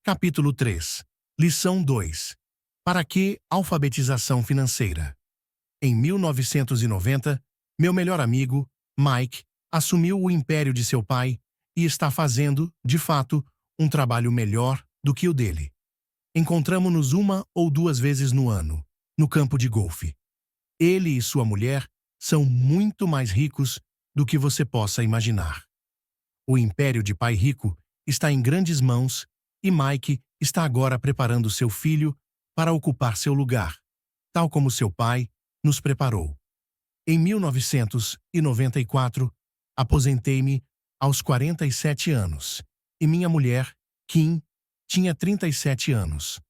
Capítulo 3. Lição 2. Para que alfabetização financeira? Em 1990, meu melhor amigo, Mike, assumiu o império de seu pai e está fazendo, de fato, um trabalho melhor do que o dele. Encontramo-nos 1 ou 2 vezes no ano, no campo de golfe. Ele e sua mulher são muito mais ricos do que você possa imaginar. O império de pai rico está em grandes mãos e Mike está agora preparando seu filho para ocupar seu lugar, tal como seu pai nos preparou. Em 1994, aposentei-me aos 47 anos e minha mulher, Kim, tinha 37 anos.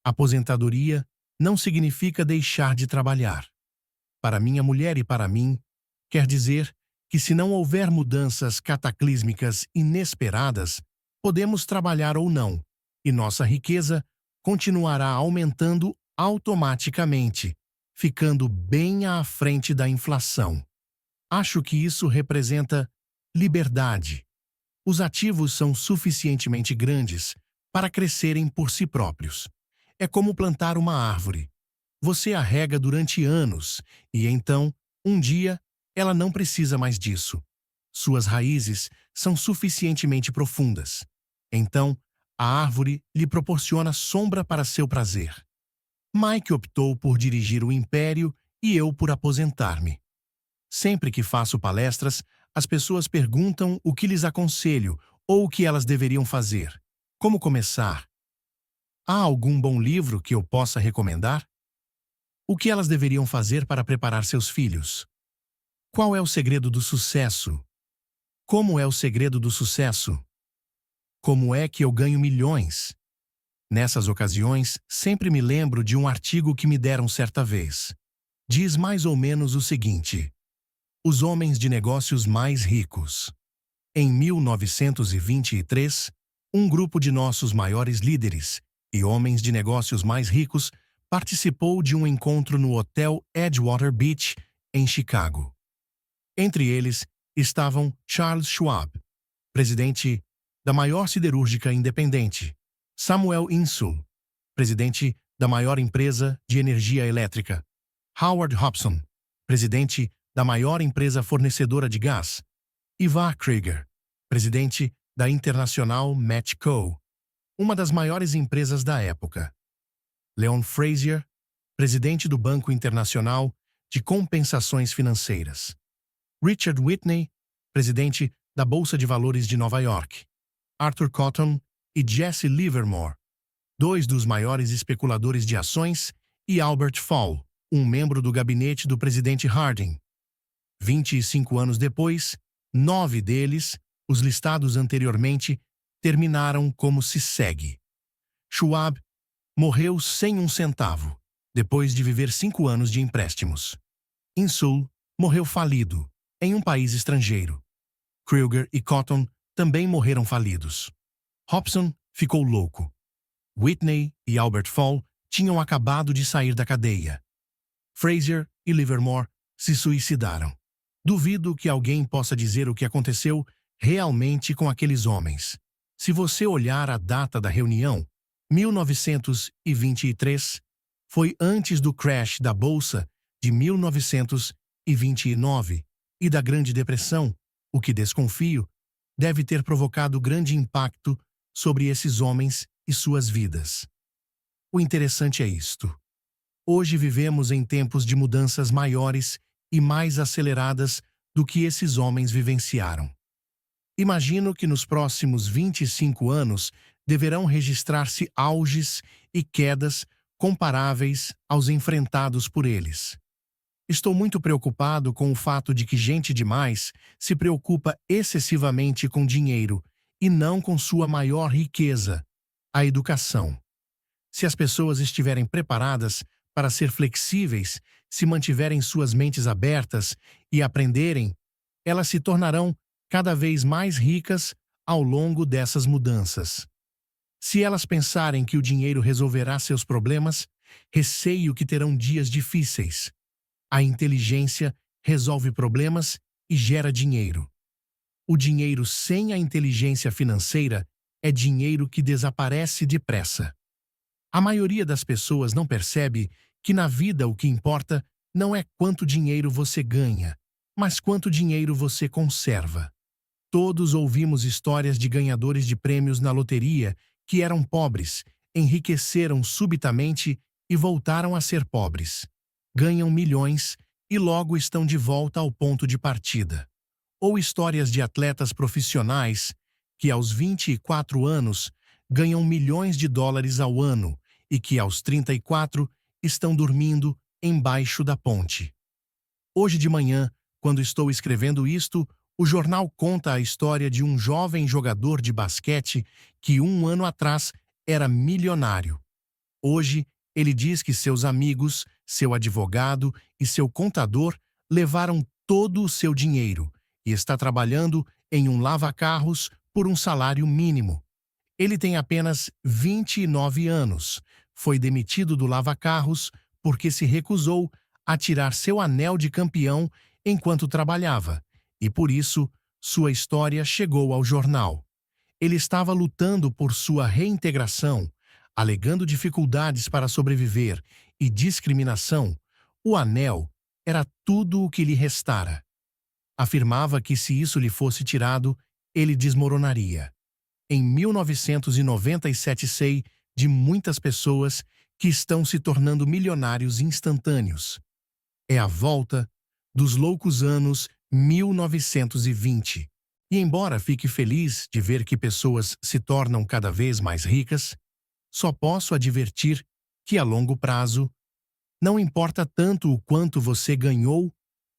Aposentadoria não significa deixar de trabalhar. Para minha mulher e para mim, quer dizer que se não houver mudanças cataclísmicas inesperadas, podemos trabalhar ou não, e nossa riqueza continuará aumentando automaticamente, ficando bem à frente da inflação. Acho que isso representa liberdade. Os ativos são suficientemente grandes para crescerem por si próprios. É como plantar uma árvore. Você a rega durante anos e então, um dia, ela não precisa mais disso. Suas raízes são suficientemente profundas. Então, a árvore lhe proporciona sombra para seu prazer. Mike optou por dirigir o império e eu por aposentar-me. Sempre que faço palestras, as pessoas perguntam o que lhes aconselho ou o que elas deveriam fazer. Como começar? Há algum bom livro que eu possa recomendar? O que elas deveriam fazer para preparar seus filhos? Qual é o segredo do sucesso? Como é o segredo do sucesso? Como é que eu ganho milhões? Nessas ocasiões, sempre me lembro de um artigo que me deram certa vez. Diz mais ou menos o seguinte: os homens de negócios mais ricos. Em 1923, um grupo de nossos maiores líderes e homens de negócios mais ricos participou de um encontro no Hotel Edgewater Beach, em Chicago. Entre eles estavam Charles Schwab, presidente da maior siderúrgica independente, Samuel Insull, presidente da maior empresa de energia elétrica, Howard Hobson, presidente da maior empresa fornecedora de gás, Ivar Krieger, presidente da International Match Co., uma das maiores empresas da época, Leon Frazier, presidente do Banco Internacional de Compensações Financeiras, Richard Whitney, presidente da Bolsa de Valores de Nova York, Arthur Cotton e Jesse Livermore, dois dos maiores especuladores de ações, e Albert Fall, um membro do gabinete do presidente Harding. 25 anos depois, 9 deles, os listados anteriormente, terminaram como se segue. Schwab morreu sem um centavo, depois de viver 5 anos de empréstimos. Insull morreu falido, em um país estrangeiro. Krieger e Cotton também morreram falidos. Hobson ficou louco. Whitney e Albert Fall tinham acabado de sair da cadeia. Frazier e Livermore se suicidaram. Duvido que alguém possa dizer o que aconteceu realmente com aqueles homens. Se você olhar a data da reunião, 1923, foi antes do crash da Bolsa de 1929 e da Grande Depressão, o que desconfio deve ter provocado grande impacto sobre esses homens e suas vidas. O interessante é isto. Hoje vivemos em tempos de mudanças maiores e mais aceleradas do que esses homens vivenciaram. Imagino que nos próximos 25 anos deverão registrar-se auges e quedas comparáveis aos enfrentados por eles. Estou muito preocupado com o fato de que gente demais se preocupa excessivamente com dinheiro e não com sua maior riqueza, a educação. Se as pessoas estiverem preparadas para ser flexíveis, se mantiverem suas mentes abertas e aprenderem, elas se tornarão cada vez mais ricas ao longo dessas mudanças. Se elas pensarem que o dinheiro resolverá seus problemas, receio que terão dias difíceis. A inteligência resolve problemas e gera dinheiro. O dinheiro sem a inteligência financeira é dinheiro que desaparece depressa. A maioria das pessoas não percebe que na vida o que importa não é quanto dinheiro você ganha, mas quanto dinheiro você conserva. Todos ouvimos histórias de ganhadores de prêmios na loteria que eram pobres, enriqueceram subitamente e voltaram a ser pobres. Ganham milhões e logo estão de volta ao ponto de partida. Ou histórias de atletas profissionais que aos 24 anos ganham milhões de dólares ao ano e que aos 34 estão dormindo embaixo da ponte. Hoje de manhã, quando estou escrevendo isto, o jornal conta a história de um jovem jogador de basquete que 1 ano atrás era milionário. Hoje, ele diz que seus amigos, seu advogado e seu contador levaram todo o seu dinheiro e está trabalhando em um lava-carros por um salário mínimo. Ele tem apenas 29 anos. Foi demitido do lava-carros porque se recusou a tirar seu anel de campeão enquanto trabalhava, e por isso sua história chegou ao jornal. Ele estava lutando por sua reintegração, alegando dificuldades para sobreviver e discriminação. O anel era tudo o que lhe restara. Afirmava que se isso lhe fosse tirado, ele desmoronaria. Em 1997 sei de muitas pessoas que estão se tornando milionários instantâneos. É a volta dos loucos anos 1920. E embora fique feliz de ver que pessoas se tornam cada vez mais ricas, só posso advertir que a longo prazo não importa tanto o quanto você ganhou,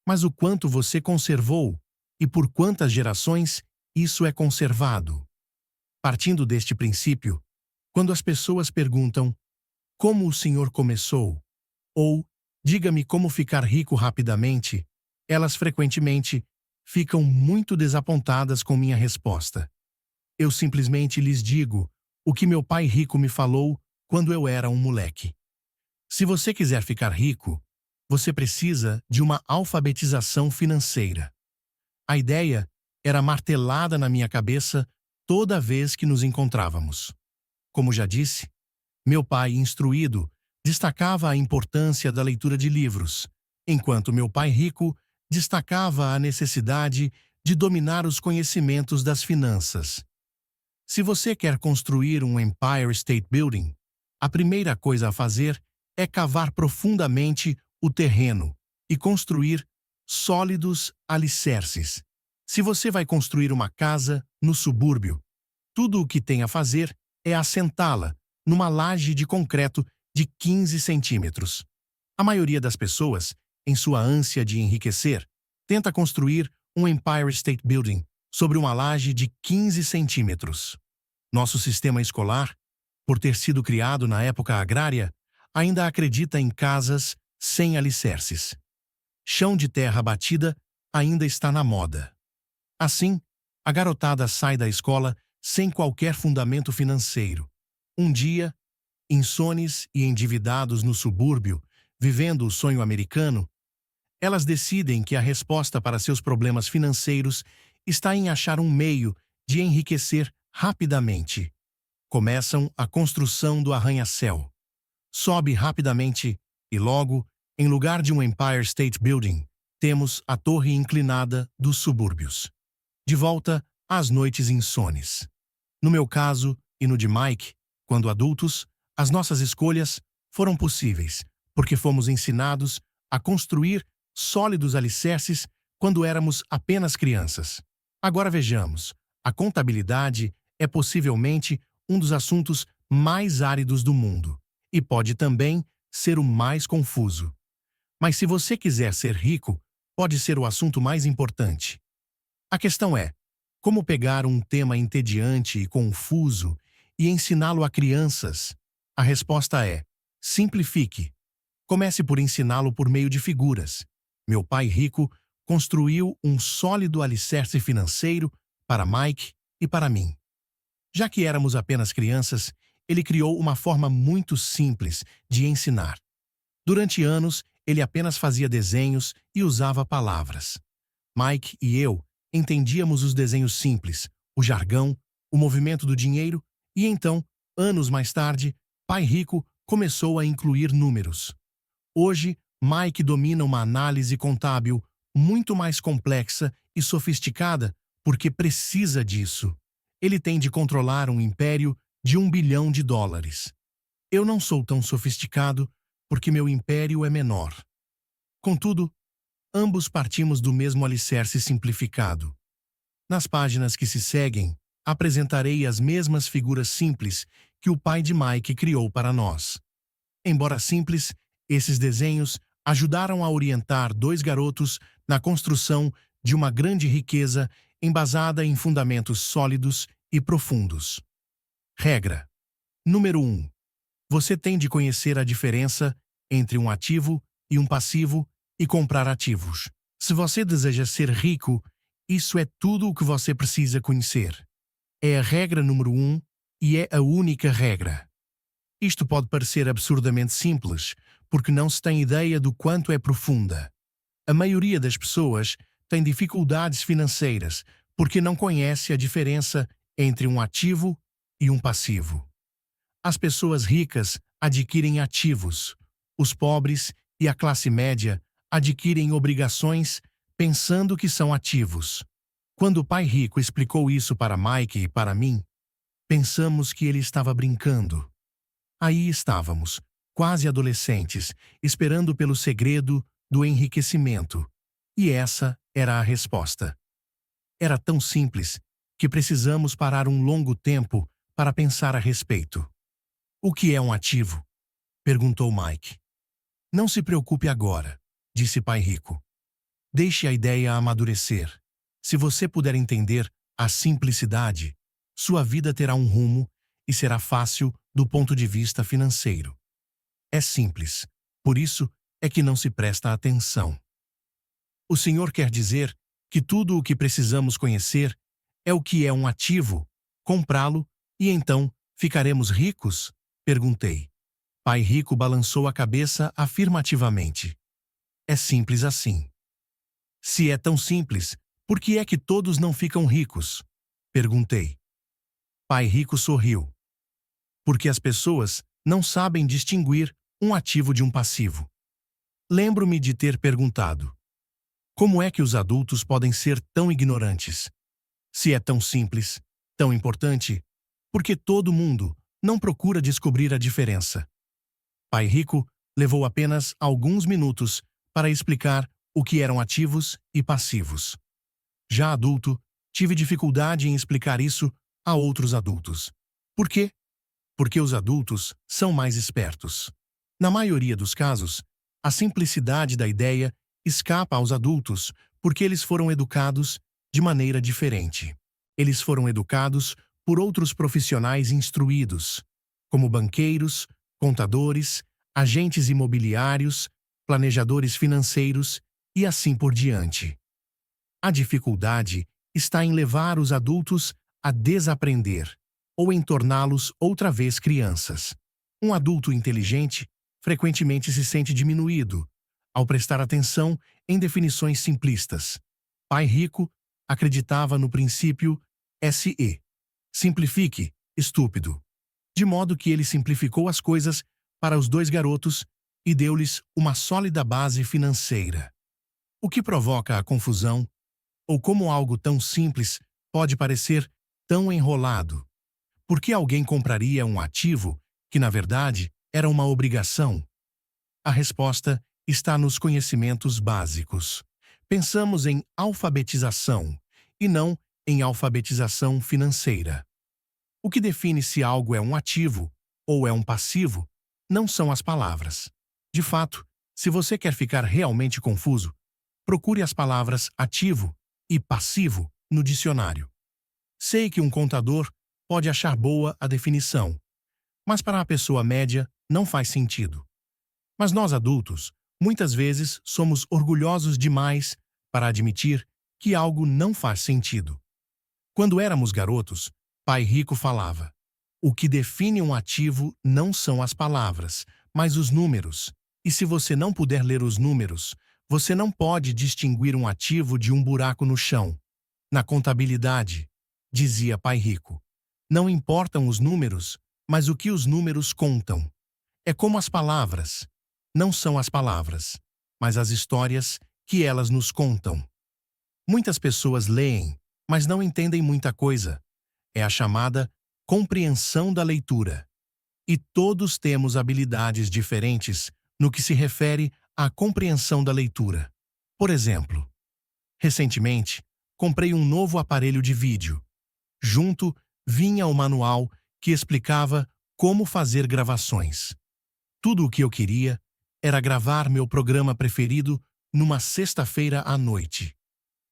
mas o quanto você conservou e por quantas gerações isso é conservado. Partindo deste princípio, quando as pessoas perguntam como o senhor começou ou diga-me como ficar rico rapidamente, elas frequentemente ficam muito desapontadas com minha resposta. Eu simplesmente lhes digo o que meu pai rico me falou quando eu era um moleque. Se você quiser ficar rico, você precisa de uma alfabetização financeira. A ideia era martelada na minha cabeça toda vez que nos encontrávamos. Como já disse, meu pai, instruído, destacava a importância da leitura de livros, enquanto meu pai rico destacava a necessidade de dominar os conhecimentos das finanças. Se você quer construir um Empire State Building, a primeira coisa a fazer é cavar profundamente o terreno e construir sólidos alicerces. Se você vai construir uma casa no subúrbio, tudo o que tem a fazer é assentá-la numa laje de concreto de 15 centímetros. A maioria das pessoas, em sua ânsia de enriquecer, tenta construir um Empire State Building sobre uma laje de 15 centímetros. Nosso sistema escolar, por ter sido criado na época agrária, ainda acredita em casas sem alicerces. Chão de terra batida ainda está na moda. Assim, a garotada sai da escola sem qualquer fundamento financeiro. Um dia, insones e endividados no subúrbio, vivendo o sonho americano, elas decidem que a resposta para seus problemas financeiros está em achar um meio de enriquecer rapidamente. Começam a construção do arranha-céu. Sobe rapidamente e logo, em lugar de um Empire State Building, temos a torre inclinada dos subúrbios. De volta às noites insones. No meu caso e no de Mike, quando adultos, as nossas escolhas foram possíveis, porque fomos ensinados a construir sólidos alicerces quando éramos apenas crianças. Agora vejamos, a contabilidade é possivelmente um dos assuntos mais áridos do mundo e pode também ser o mais confuso. Mas se você quiser ser rico, pode ser o assunto mais importante. A questão é, como pegar um tema entediante e confuso e ensiná-lo a crianças? A resposta é, simplifique. Comece por ensiná-lo por meio de figuras. Meu pai rico construiu um sólido alicerce financeiro para Mike e para mim. Já que éramos apenas crianças, ele criou uma forma muito simples de ensinar. Durante anos, ele apenas fazia desenhos e usava palavras. Mike e eu entendíamos os desenhos simples, o jargão, o movimento do dinheiro e então, anos mais tarde, Pai Rico começou a incluir números. Hoje, Mike domina uma análise contábil muito mais complexa e sofisticada porque precisa disso. Ele tem de controlar um império de US$ 1 bilhão. Eu não sou tão sofisticado porque meu império é menor. Contudo, ambos partimos do mesmo alicerce simplificado. Nas páginas que se seguem, apresentarei as mesmas figuras simples que o pai de Mike criou para nós. Embora simples, esses desenhos ajudaram a orientar dois garotos na construção de uma grande riqueza embasada em fundamentos sólidos e profundos. Regra número 1. Você tem de conhecer a diferença entre um ativo e um passivo e comprar ativos. Se você deseja ser rico, isso é tudo o que você precisa conhecer. É a regra número 1 e é a única regra. Isto pode parecer absurdamente simples, porque não se tem ideia do quanto é profunda. A maioria das pessoas tem dificuldades financeiras porque não conhece a diferença entre um ativo e um passivo. As pessoas ricas adquirem ativos. Os pobres e a classe média adquirem obrigações pensando que são ativos. Quando o pai rico explicou isso para Mike e para mim, pensamos que ele estava brincando. Aí estávamos, quase adolescentes, esperando pelo segredo do enriquecimento. E essa era a resposta. Era tão simples que precisamos parar um longo tempo para pensar a respeito. O que é um ativo? Perguntou Mike. Não se preocupe agora, disse Pai Rico. Deixe a ideia amadurecer. Se você puder entender a simplicidade, sua vida terá um rumo e será fácil do ponto de vista financeiro. É simples, por isso é que não se presta atenção. O senhor quer dizer que tudo o que precisamos conhecer é o que é um ativo, comprá-lo e então ficaremos ricos? Perguntei. Pai Rico balançou a cabeça afirmativamente. É simples assim. Se é tão simples, por que é que todos não ficam ricos? Perguntei. Pai Rico sorriu. Porque as pessoas não sabem distinguir um ativo de um passivo. Lembro-me de ter perguntado: como é que os adultos podem ser tão ignorantes? Se é tão simples, tão importante, por que todo mundo não procura descobrir a diferença? Pai Rico levou apenas alguns minutos para explicar o que eram ativos e passivos. Já adulto, tive dificuldade em explicar isso a outros adultos. Por quê? Porque os adultos são mais espertos. Na maioria dos casos, a simplicidade da ideia escapa aos adultos porque eles foram educados de maneira diferente. Eles foram educados por outros profissionais instruídos, como banqueiros, contadores, agentes imobiliários, planejadores financeiros e assim por diante. A dificuldade está em levar os adultos a desaprender ou em torná-los outra vez crianças. Um adulto inteligente frequentemente se sente diminuído ao prestar atenção em definições simplistas. Pai Rico acreditava no princípio SE. Simplifique, estúpido. De modo que ele simplificou as coisas para os dois garotos e deu-lhes uma sólida base financeira. O que provoca a confusão, ou como algo tão simples pode parecer tão enrolado? Por que alguém compraria um ativo que, na verdade, era uma obrigação? A resposta está nos conhecimentos básicos. Pensamos em alfabetização e não em alfabetização financeira. O que define se algo é um ativo ou é um passivo não são as palavras. De fato, se você quer ficar realmente confuso, procure as palavras ativo e passivo no dicionário. Sei que um contador pode achar boa a definição, mas para a pessoa média não faz sentido. Mas nós adultos, muitas vezes, somos orgulhosos demais para admitir que algo não faz sentido. Quando éramos garotos, Pai Rico falava: o que define um ativo não são as palavras, mas os números. E se você não puder ler os números, você não pode distinguir um ativo de um buraco no chão. Na contabilidade, dizia Pai Rico, Não importam os números, mas o que os números contam. É como as palavras. Não são as palavras, mas as histórias que elas nos contam. Muitas pessoas leem, mas não entendem muita coisa. É a chamada compreensão da leitura. E todos temos habilidades diferentes no que se refere à compreensão da leitura. Por exemplo, recentemente, comprei um novo aparelho de vídeo. Junto, vinha o manual que explicava como fazer gravações. Tudo o que eu queria era gravar meu programa preferido numa sexta-feira à noite.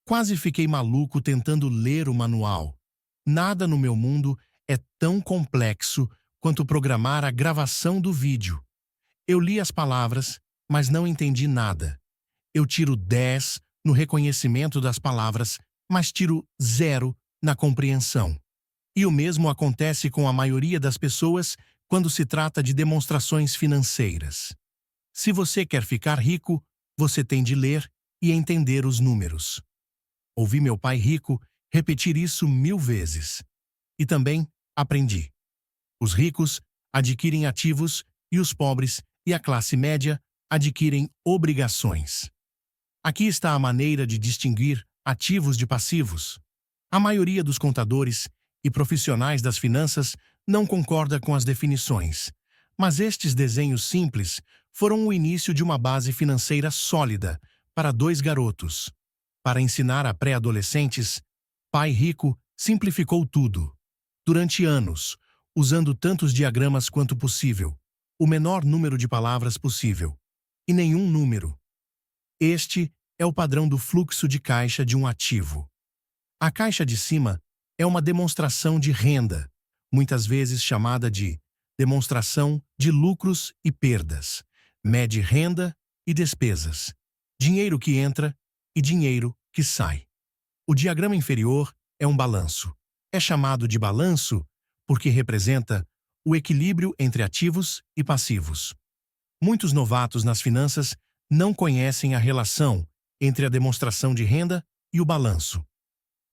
Quase fiquei maluco tentando ler o manual. Nada no meu mundo é tão complexo quanto programar a gravação do vídeo. Eu li as palavras, mas não entendi nada. Eu tiro 10 no reconhecimento das palavras, mas tiro 0 na compreensão. E o mesmo acontece com a maioria das pessoas quando se trata de demonstrações financeiras. Se você quer ficar rico, você tem de ler e entender os números. Ouvi meu pai rico repetir isso 1000 vezes. E também aprendi. Os ricos adquirem ativos e os pobres e a classe média adquirem obrigações. Aqui está a maneira de distinguir ativos de passivos. A maioria dos contadores e profissionais das finanças não concorda com as definições, mas estes desenhos simples foram o início de uma base financeira sólida para 2 garotos. Para ensinar a pré-adolescentes, Pai Rico simplificou tudo. Durante anos, usando tantos diagramas quanto possível, o menor número de palavras possível, e nenhum número. Este é o padrão do fluxo de caixa de um ativo. A caixa de cima é uma demonstração de renda, muitas vezes chamada de demonstração de lucros e perdas, mede renda e despesas, dinheiro que entra e dinheiro que sai. O diagrama inferior é um balanço. É chamado de balanço porque representa o equilíbrio entre ativos e passivos. Muitos novatos nas finanças não conhecem a relação entre a demonstração de renda e o balanço.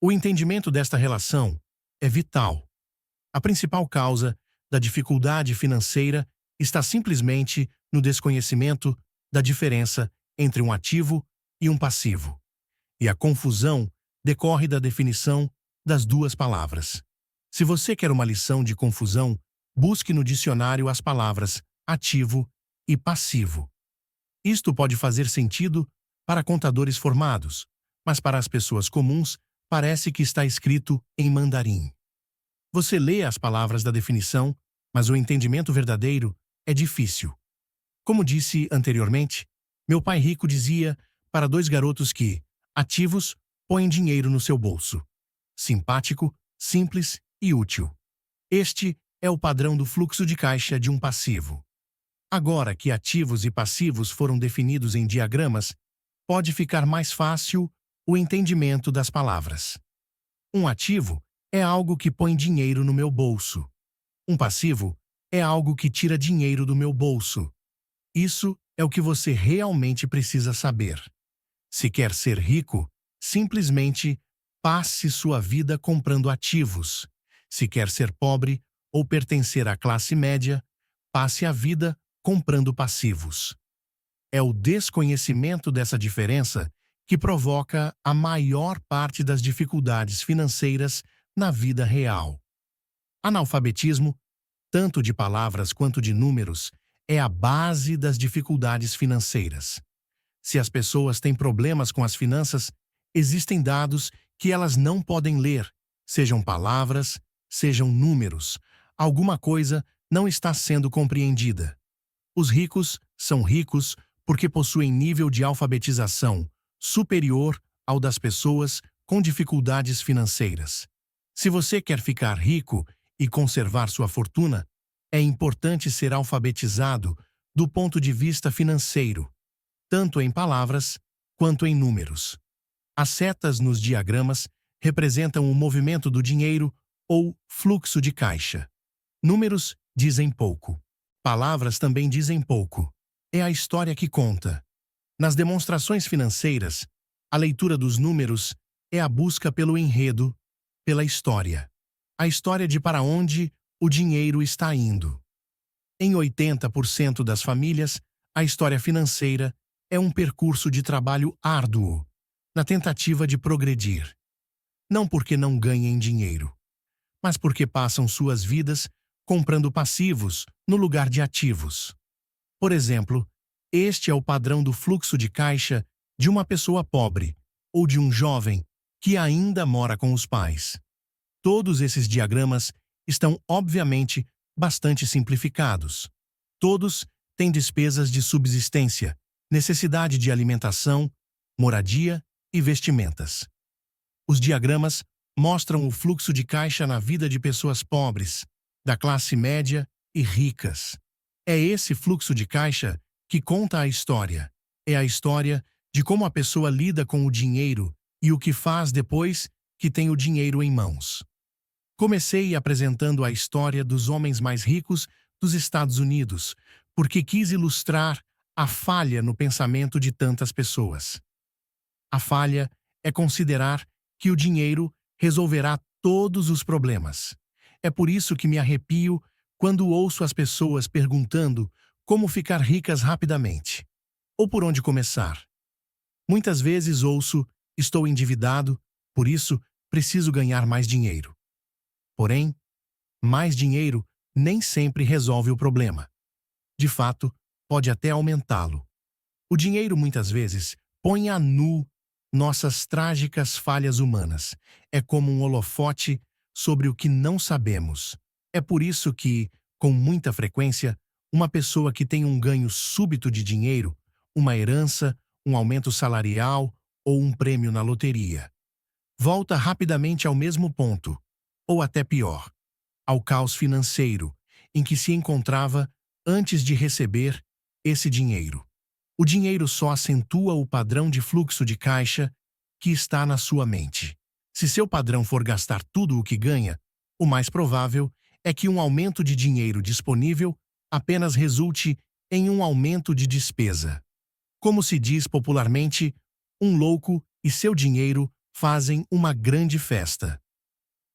O entendimento desta relação é vital. A principal causa da dificuldade financeira está simplesmente no desconhecimento da diferença entre um ativo e um passivo. E a confusão decorre da definição das duas palavras. Se você quer uma lição de confusão, busque no dicionário as palavras ativo e passivo. Isto pode fazer sentido para contadores formados, mas para as pessoas comuns parece que está escrito em mandarim. Você lê as palavras da definição, mas o entendimento verdadeiro é difícil. Como disse anteriormente, meu pai rico dizia para 2 garotos que ativos põem dinheiro no seu bolso. Simpático, simples e útil. Este é o padrão do fluxo de caixa de um passivo. Agora que ativos e passivos foram definidos em diagramas, pode ficar mais fácil o entendimento das palavras. Um ativo é algo que põe dinheiro no meu bolso. Um passivo é algo que tira dinheiro do meu bolso. Isso é o que você realmente precisa saber. Se quer ser rico, simplesmente passe sua vida comprando ativos. Se quer ser pobre ou pertencer à classe média, passe a vida comprando passivos. É o desconhecimento dessa diferença que provoca a maior parte das dificuldades financeiras na vida real. Analfabetismo, tanto de palavras quanto de números, é a base das dificuldades financeiras. Se as pessoas têm problemas com as finanças, existem dados que elas não podem ler, sejam palavras, sejam números. Alguma coisa não está sendo compreendida. Os ricos são ricos porque possuem nível de alfabetização superior ao das pessoas com dificuldades financeiras. Se você quer ficar rico e conservar sua fortuna, é importante ser alfabetizado do ponto de vista financeiro, tanto em palavras quanto em números. As setas nos diagramas representam o movimento do dinheiro ou fluxo de caixa. Números dizem pouco. Palavras também dizem pouco. É a história que conta. Nas demonstrações financeiras, a leitura dos números é a busca pelo enredo, pela história. a história de para onde o dinheiro está indo. Em 80% das famílias, a história financeira é um percurso de trabalho árduo, na tentativa de progredir. Não porque não ganhem dinheiro, mas porque passam suas vidas comprando passivos no lugar de ativos. Por exemplo, este é o padrão do fluxo de caixa de uma pessoa pobre ou de um jovem que ainda mora com os pais. Todos esses diagramas estão, obviamente, bastante simplificados. Todos têm despesas de subsistência, necessidade de alimentação, moradia e vestimentas. Os diagramas mostram o fluxo de caixa na vida de pessoas pobres, da classe média e ricas. É esse fluxo de caixa que conta a história. É a história de como a pessoa lida com o dinheiro e o que faz depois que tem o dinheiro em mãos. Comecei apresentando a história dos homens mais ricos dos Estados Unidos, porque quis ilustrar a falha no pensamento de tantas pessoas. A falha é considerar que o dinheiro resolverá todos os problemas. É por isso que me arrepio quando ouço as pessoas perguntando como ficar ricas rapidamente, ou por onde começar. Muitas vezes ouço: estou endividado, por isso preciso ganhar mais dinheiro. Porém, mais dinheiro nem sempre resolve o problema. De fato, pode até aumentá-lo. O dinheiro muitas vezes põe a nu nossas trágicas falhas humanas. É como um holofote sobre o que não sabemos. É por isso que, com muita frequência, uma pessoa que tem um ganho súbito de dinheiro, uma herança, um aumento salarial ou um prêmio na loteria, volta rapidamente ao mesmo ponto, ou até pior, ao caos financeiro em que se encontrava antes de receber esse dinheiro. O dinheiro só acentua o padrão de fluxo de caixa que está na sua mente. Se seu padrão for gastar tudo o que ganha, o mais provável é que um aumento de dinheiro disponível apenas resulte em um aumento de despesa. Como se diz popularmente, um louco e seu dinheiro fazem uma grande festa.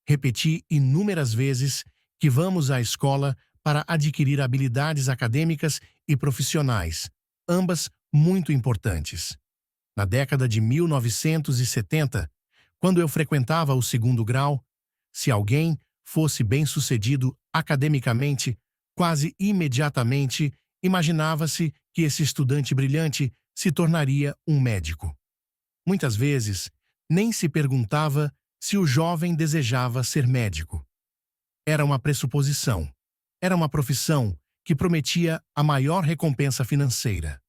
Repeti inúmeras vezes que vamos à escola para adquirir habilidades acadêmicas e profissionais, ambas muito importantes. Na década de 1970, quando eu frequentava o segundo grau, se alguém fosse bem-sucedido academicamente, quase imediatamente imaginava-se que esse estudante brilhante se tornaria um médico. Muitas vezes, nem se perguntava se o jovem desejava ser médico. Era uma pressuposição. Era uma profissão que prometia a maior recompensa financeira.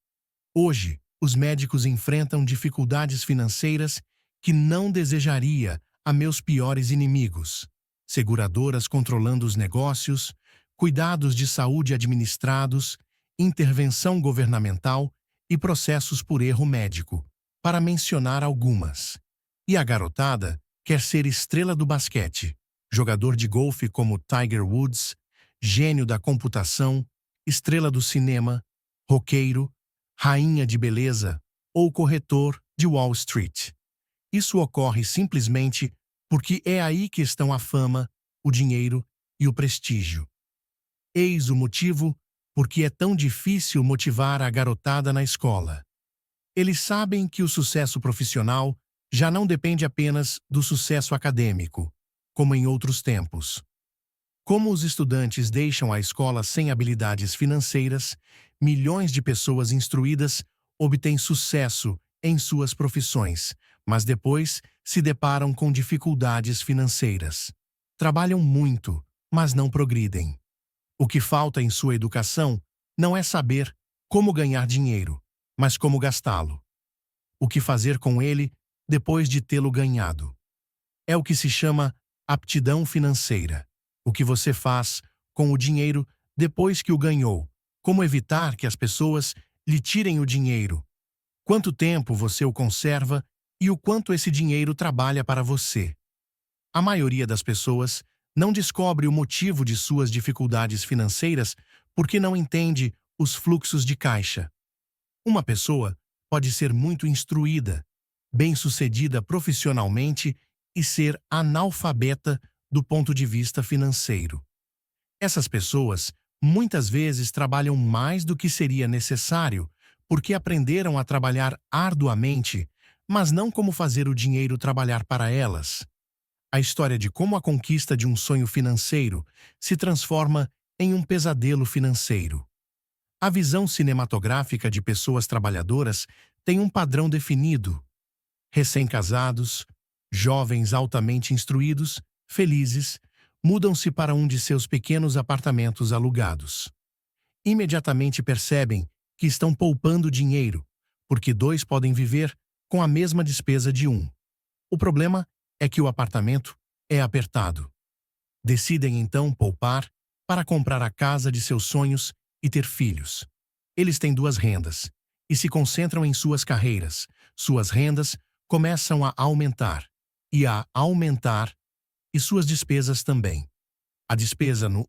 Hoje, os médicos enfrentam dificuldades financeiras que não desejaria a meus piores inimigos. Seguradoras controlando os negócios, cuidados de saúde administrados, intervenção governamental e processos por erro médico, para mencionar algumas. E a garotada quer ser estrela do basquete, jogador de golfe como Tiger Woods, gênio da computação, estrela do cinema, roqueiro, rainha de beleza ou corretor de Wall Street. Isso ocorre simplesmente porque é aí que estão a fama, o dinheiro e o prestígio. Eis o motivo por que é tão difícil motivar a garotada na escola. Eles sabem que o sucesso profissional já não depende apenas do sucesso acadêmico, como em outros tempos. Como os estudantes deixam a escola sem habilidades financeiras, milhões de pessoas instruídas obtêm sucesso em suas profissões, mas depois se deparam com dificuldades financeiras. Trabalham muito, mas não progridem. O que falta em sua educação não é saber como ganhar dinheiro, mas como gastá-lo. O que fazer com ele depois de tê-lo ganhado. É o que se chama aptidão financeira. O que você faz com o dinheiro depois que o ganhou. Como evitar que as pessoas lhe tirem o dinheiro. Quanto tempo você o conserva e o quanto esse dinheiro trabalha para você. A maioria das pessoas não descobre o motivo de suas dificuldades financeiras porque não entende os fluxos de caixa. Uma pessoa pode ser muito instruída, bem-sucedida profissionalmente e ser analfabeta do ponto de vista financeiro. Essas pessoas muitas vezes trabalham mais do que seria necessário porque aprenderam a trabalhar arduamente, mas não como fazer o dinheiro trabalhar para elas. A história de como a conquista de um sonho financeiro se transforma em um pesadelo financeiro. A visão cinematográfica de pessoas trabalhadoras tem um padrão definido: recém-casados, jovens altamente instruídos, felizes, mudam-se para um de seus pequenos apartamentos alugados. Imediatamente percebem que estão poupando dinheiro, porque dois podem viver com a mesma despesa de um. O problema é que o apartamento é apertado. Decidem então poupar para comprar a casa de seus sonhos e ter filhos. Eles têm duas rendas e se concentram em suas carreiras. Suas rendas começam a aumentar e suas despesas também. A despesa no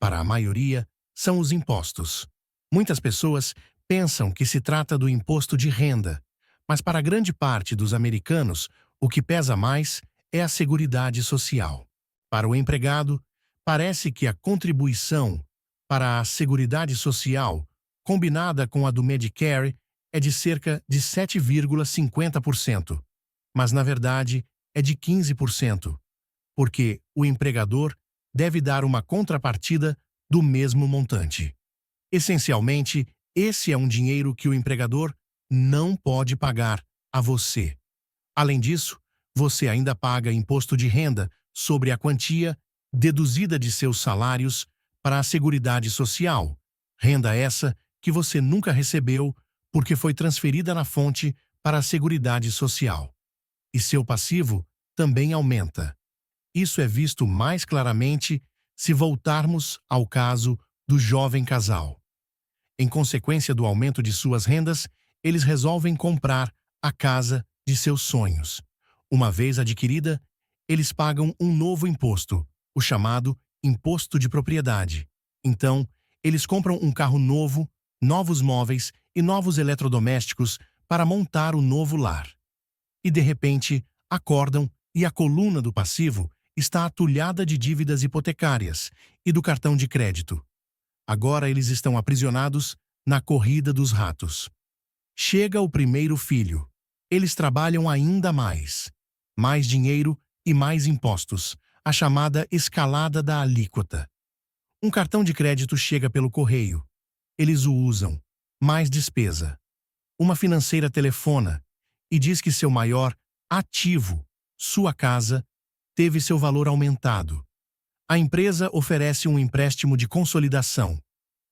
para a maioria, são os impostos. Muitas pessoas pensam que se trata do imposto de renda, mas para grande parte dos americanos, o que pesa mais é a Seguridade Social. Para o empregado, parece que a contribuição para a Seguridade Social, combinada com a do Medicare, é de cerca de 7,50%, mas na verdade é de 15%, porque o empregador deve dar uma contrapartida do mesmo montante. Essencialmente, esse é um dinheiro que o empregador não pode pagar a você. Além disso, você ainda paga imposto de renda sobre a quantia deduzida de seus salários para a Seguridade Social, renda essa que você nunca recebeu porque foi transferida na fonte para a Seguridade Social. E seu passivo também aumenta. Isso é visto mais claramente se voltarmos ao caso do jovem casal. Em consequência do aumento de suas rendas, eles resolvem comprar a casa de seus sonhos. Uma vez adquirida, eles pagam um novo imposto, o chamado imposto de propriedade. Então, eles compram um carro novo, novos móveis e novos eletrodomésticos para montar o novo lar. E de repente, acordam e a coluna do passivo está atulhada de dívidas hipotecárias e do cartão de crédito. Agora eles estão aprisionados na corrida dos ratos. Chega o primeiro filho. Eles trabalham ainda mais. Mais dinheiro e mais impostos, a chamada escalada da alíquota. Um cartão de crédito chega pelo correio. Eles o usam. Mais despesa. Uma financeira telefona e diz que seu maior ativo, sua casa, teve seu valor aumentado. A empresa oferece um empréstimo de consolidação,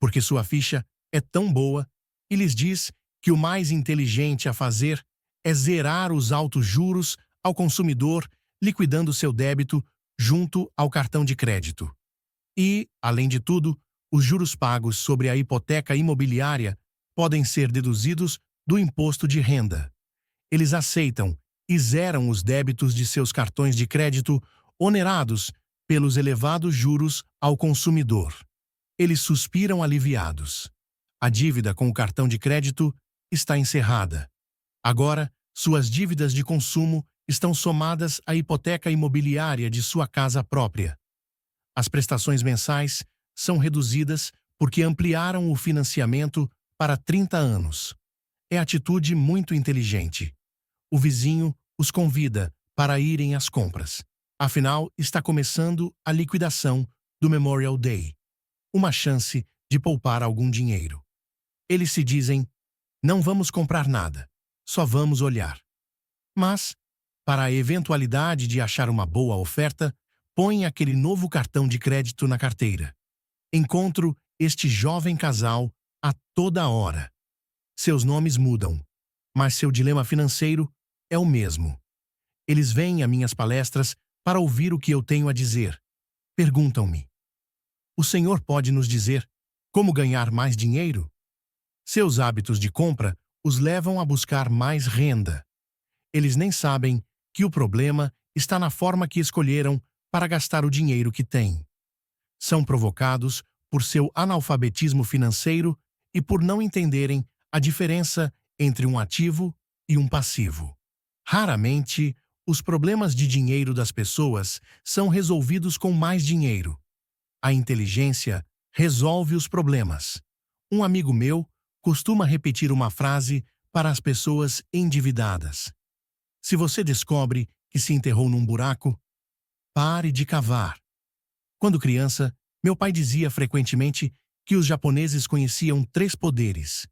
porque sua ficha é tão boa, e lhes diz que o mais inteligente a fazer é zerar os altos juros ao consumidor, liquidando seu débito junto ao cartão de crédito. E, além de tudo, os juros pagos sobre a hipoteca imobiliária podem ser deduzidos do imposto de renda. Eles aceitam e zeram os débitos de seus cartões de crédito onerados pelos elevados juros ao consumidor. Eles suspiram aliviados. A dívida com o cartão de crédito está encerrada. Agora, suas dívidas de consumo estão somadas à hipoteca imobiliária de sua casa própria. As prestações mensais são reduzidas porque ampliaram o financiamento para 30 anos. É atitude muito inteligente. O vizinho os convida para irem às compras. Afinal, está começando a liquidação do Memorial Day. Uma chance de poupar algum dinheiro. Eles se dizem, não vamos comprar nada, só vamos olhar. Mas, para a eventualidade de achar uma boa oferta, põe aquele novo cartão de crédito na carteira. Encontro este jovem casal a toda hora. Seus nomes mudam, mas seu dilema financeiro é o mesmo. Eles vêm a minhas palestras para ouvir o que eu tenho a dizer. Perguntam-me: o senhor pode nos dizer como ganhar mais dinheiro? Seus hábitos de compra os levam a buscar mais renda. Eles nem sabem que o problema está na forma que escolheram para gastar o dinheiro que têm. São provocados por seu analfabetismo financeiro e por não entenderem a diferença entre um ativo e um passivo. Raramente, Os problemas de dinheiro das pessoas são resolvidos com mais dinheiro. A inteligência resolve os problemas. Um amigo meu costuma repetir uma frase para as pessoas endividadas: se você descobre que se enterrou num buraco, pare de cavar. Quando criança, meu pai dizia frequentemente que os japoneses conheciam 3 poderes: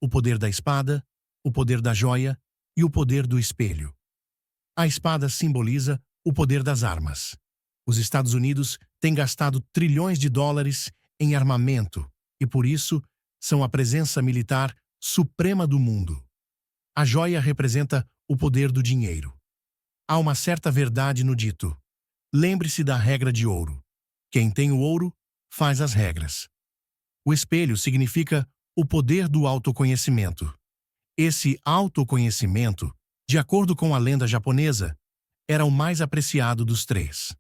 o poder da espada, o poder da joia e o poder do espelho. A espada simboliza o poder das armas. Os Estados Unidos têm gastado trilhões de dólares em armamento e, por isso, são a presença militar suprema do mundo. A joia representa o poder do dinheiro. Há uma certa verdade no dito: lembre-se da regra de ouro. Quem tem o ouro, faz as regras. O espelho significa o poder do autoconhecimento. Esse autoconhecimento, de acordo com a lenda japonesa, era o mais apreciado dos 3.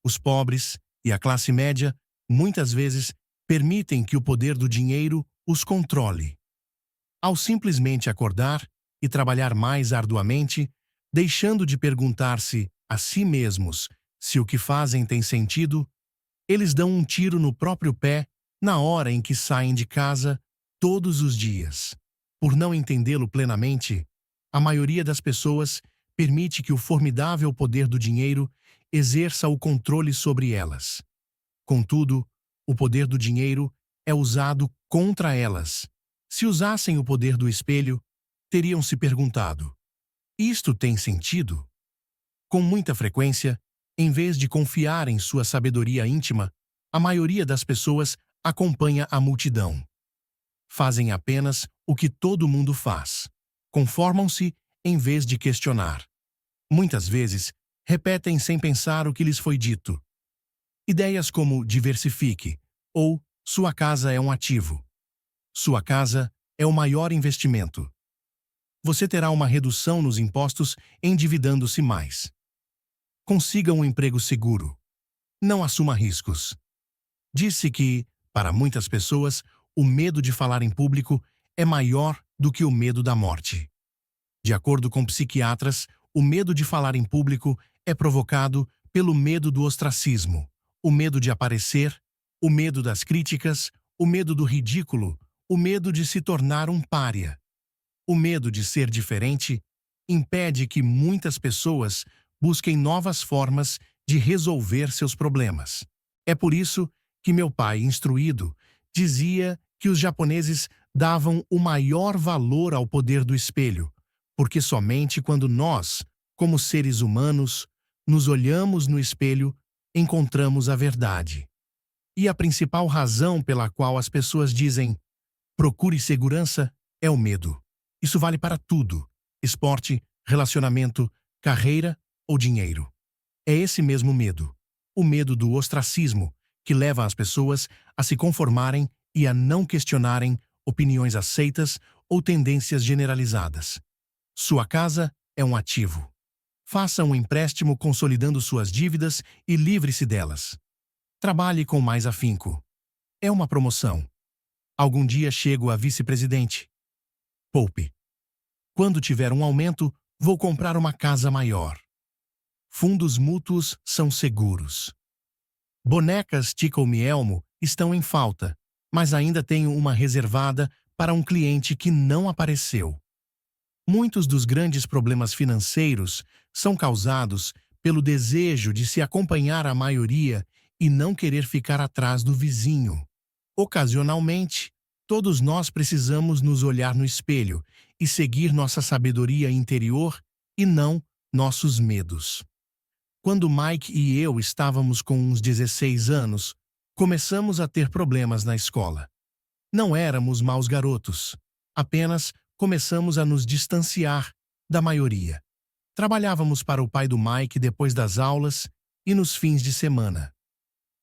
Os pobres e a classe média muitas vezes permitem que o poder do dinheiro os controle. Ao simplesmente acordar e trabalhar mais arduamente, deixando de perguntar-se a si mesmos se o que fazem tem sentido, eles dão um tiro no próprio pé na hora em que saem de casa todos os dias. Por não entendê-lo plenamente, a maioria das pessoas permite que o formidável poder do dinheiro exerça o controle sobre elas. Contudo, o poder do dinheiro é usado contra elas. Se usassem o poder do espelho, teriam se perguntado: isto tem sentido? Com muita frequência, em vez de confiar em sua sabedoria íntima, a maioria das pessoas acompanha a multidão. Fazem apenas o que todo mundo faz. Conformam-se em vez de questionar. Muitas vezes, repetem sem pensar o que lhes foi dito. Ideias como diversifique ou sua casa é um ativo. Sua casa é o maior investimento. Você terá uma redução nos impostos endividando-se mais. Consiga um emprego seguro. Não assuma riscos. Disse que, para muitas pessoas, o medo de falar em público é maior do que o medo da morte. De acordo com psiquiatras, o medo de falar em público é provocado pelo medo do ostracismo, o medo de aparecer, o medo das críticas, o medo do ridículo, o medo de se tornar um pária. O medo de ser diferente impede que muitas pessoas busquem novas formas de resolver seus problemas. É por isso que meu pai, instruído, dizia que os japoneses davam o maior valor ao poder do espelho, porque somente quando nós, como seres humanos, nos olhamos no espelho, encontramos a verdade. E a principal razão pela qual as pessoas dizem procure segurança é o medo. Isso vale para tudo: esporte, relacionamento, carreira ou dinheiro. É esse mesmo medo, o medo do ostracismo, que leva as pessoas a se conformarem e a não questionarem opiniões aceitas ou tendências generalizadas. Sua casa é um ativo. Faça um empréstimo consolidando suas dívidas e livre-se delas. Trabalhe com mais afinco. É uma promoção. Algum dia chego a vice-presidente. Poupe. Quando tiver um aumento, vou comprar uma casa maior. Fundos mútuos são seguros. Bonecas Tico Mielmo estão em falta, mas ainda tenho uma reservada para um cliente que não apareceu. Muitos dos grandes problemas financeiros são causados pelo desejo de se acompanhar a maioria e não querer ficar atrás do vizinho. Ocasionalmente, todos nós precisamos nos olhar no espelho e seguir nossa sabedoria interior e não nossos medos. Quando Mike e eu estávamos com uns 16 anos, começamos a ter problemas na escola. Não éramos maus garotos, apenas começamos a nos distanciar da maioria. Trabalhávamos para o pai do Mike depois das aulas e nos fins de semana.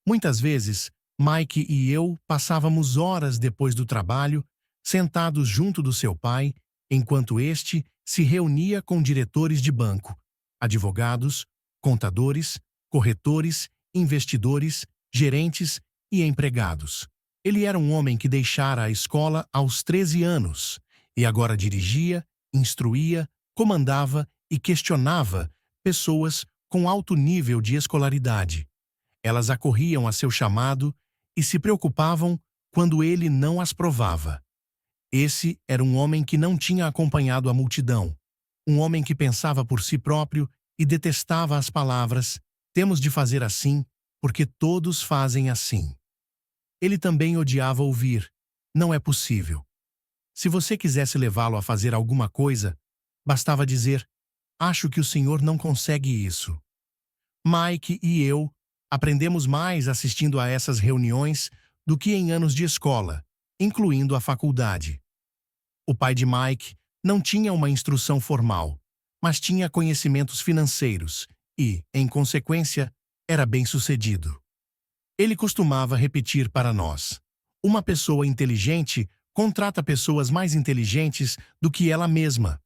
Muitas vezes, Mike e eu passávamos horas depois do trabalho, sentados junto do seu pai, enquanto este se reunia com diretores de banco, advogados, contadores, corretores, investidores, gerentes e empregados. Ele era um homem que deixara a escola aos 13 anos e agora dirigia, instruía, comandava e questionava pessoas com alto nível de escolaridade. Elas acorriam a seu chamado e se preocupavam quando ele não as provava. Esse era um homem que não tinha acompanhado a multidão, um homem que pensava por si próprio e detestava as palavras: temos de fazer assim, porque todos fazem assim. Ele também odiava ouvir: não é possível. Se você quisesse levá-lo a fazer alguma coisa, bastava dizer: acho que o senhor não consegue isso. Mike e eu aprendemos mais assistindo a essas reuniões do que em anos de escola, incluindo a faculdade. O pai de Mike não tinha uma instrução formal, mas tinha conhecimentos financeiros e, em consequência, era bem-sucedido. Ele costumava repetir para nós: uma pessoa inteligente contrata pessoas mais inteligentes do que ela mesma.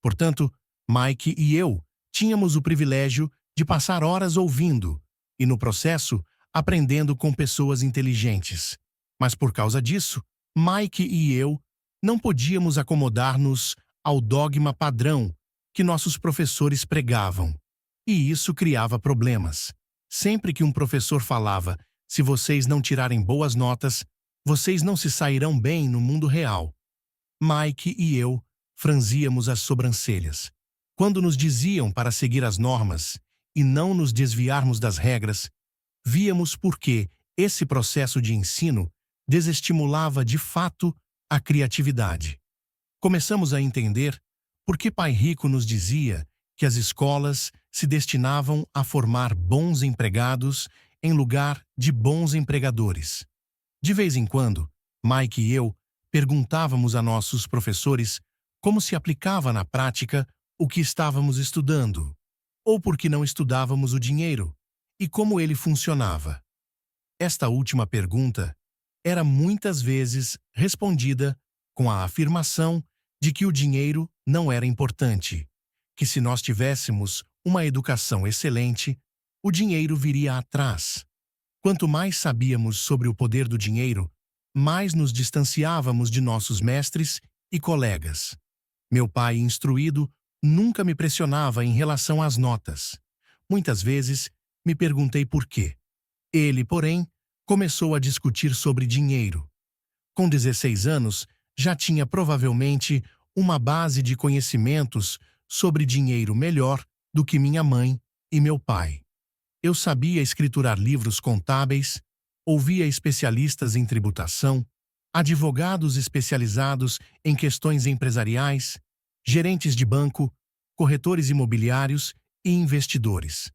Portanto, Mike e eu tínhamos o privilégio de passar horas ouvindo e, no processo, aprendendo com pessoas inteligentes. Mas por causa disso, Mike e eu não podíamos acomodar-nos ao dogma padrão que nossos professores pregavam. E isso criava problemas. Sempre que um professor falava: se vocês não tirarem boas notas, vocês não se sairão bem no mundo real, Mike e eu franzíamos as sobrancelhas. Quando nos diziam para seguir as normas e não nos desviarmos das regras, víamos por que esse processo de ensino desestimulava de fato a criatividade. Começamos a entender por que Pai Rico nos dizia que as escolas se destinavam a formar bons empregados em lugar de bons empregadores. De vez em quando, Mike e eu perguntávamos a nossos professores como se aplicava na prática o que estávamos estudando, ou por que não estudávamos o dinheiro e como ele funcionava. Esta última pergunta era muitas vezes respondida com a afirmação de que o dinheiro não era importante, que se nós tivéssemos uma educação excelente, o dinheiro viria atrás. Quanto mais sabíamos sobre o poder do dinheiro, mais nos distanciávamos de nossos mestres e colegas. Meu pai, instruído, nunca me pressionava em relação às notas. Muitas vezes, me perguntei por quê. Ele, porém, começou a discutir sobre dinheiro. Com 16 anos, já tinha provavelmente uma base de conhecimentos sobre dinheiro melhor do que minha mãe e meu pai. Eu sabia escriturar livros contábeis, ouvia especialistas em tributação, advogados especializados em questões empresariais, gerentes de banco, corretores imobiliários e investidores.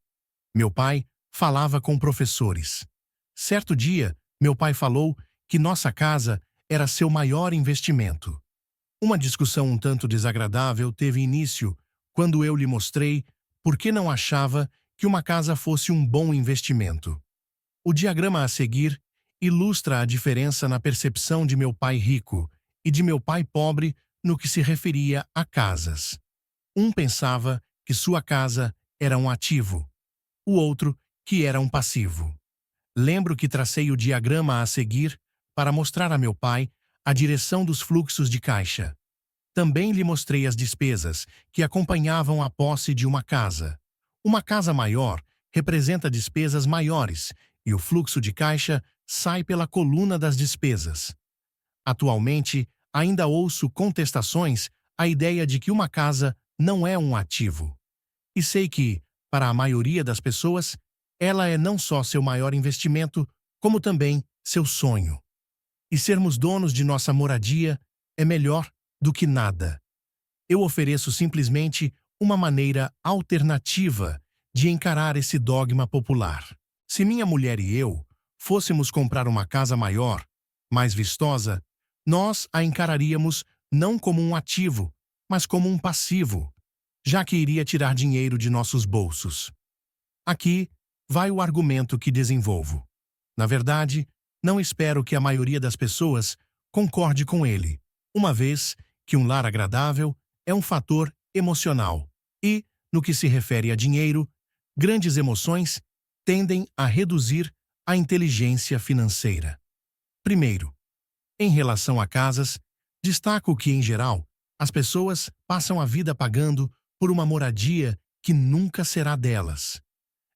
Meu pai falava com professores. Certo dia, meu pai falou que nossa casa era seu maior investimento. Uma discussão um tanto desagradável teve início quando eu lhe mostrei por que não achava que uma casa fosse um bom investimento. O diagrama a seguir ilustra a diferença na percepção de meu pai rico e de meu pai pobre no que se referia a casas. Um pensava que sua casa era um ativo, o outro que era um passivo. Lembro que tracei o diagrama a seguir para mostrar a meu pai a direção dos fluxos de caixa. Também lhe mostrei as despesas que acompanhavam a posse de uma casa. Uma casa maior representa despesas maiores e o fluxo de caixa sai pela coluna das despesas. Atualmente, ainda ouço contestações à ideia de que uma casa não é um ativo. E sei que, para a maioria das pessoas, ela é não só seu maior investimento, como também seu sonho. E sermos donos de nossa moradia é melhor do que nada. Eu ofereço simplesmente uma maneira alternativa de encarar esse dogma popular. Se minha mulher e eu fôssemos comprar uma casa maior, mais vistosa, nós a encararíamos não como um ativo, mas como um passivo, já que iria tirar dinheiro de nossos bolsos. Aqui vai o argumento que desenvolvo. Na verdade, não espero que a maioria das pessoas concorde com ele, uma vez que um lar agradável é um fator emocional e, no que se refere a dinheiro, grandes emoções tendem a reduzir a inteligência financeira. Primeiro, em relação a casas, destaco que, em geral, as pessoas passam a vida pagando por uma moradia que nunca será delas.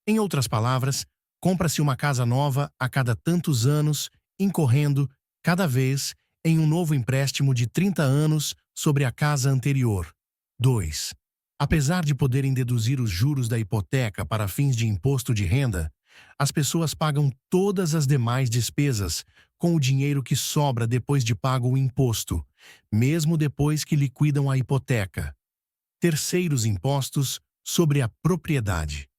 Em outras palavras, compra-se uma casa nova a cada tantos anos, incorrendo, cada vez, em um novo empréstimo de 30 anos sobre a casa anterior. 2. Apesar de poderem deduzir os juros da hipoteca para fins de imposto de renda, as pessoas pagam todas as demais despesas com o dinheiro que sobra depois de pago o imposto, mesmo depois que liquidam a hipoteca. Terceiros impostos sobre a propriedade.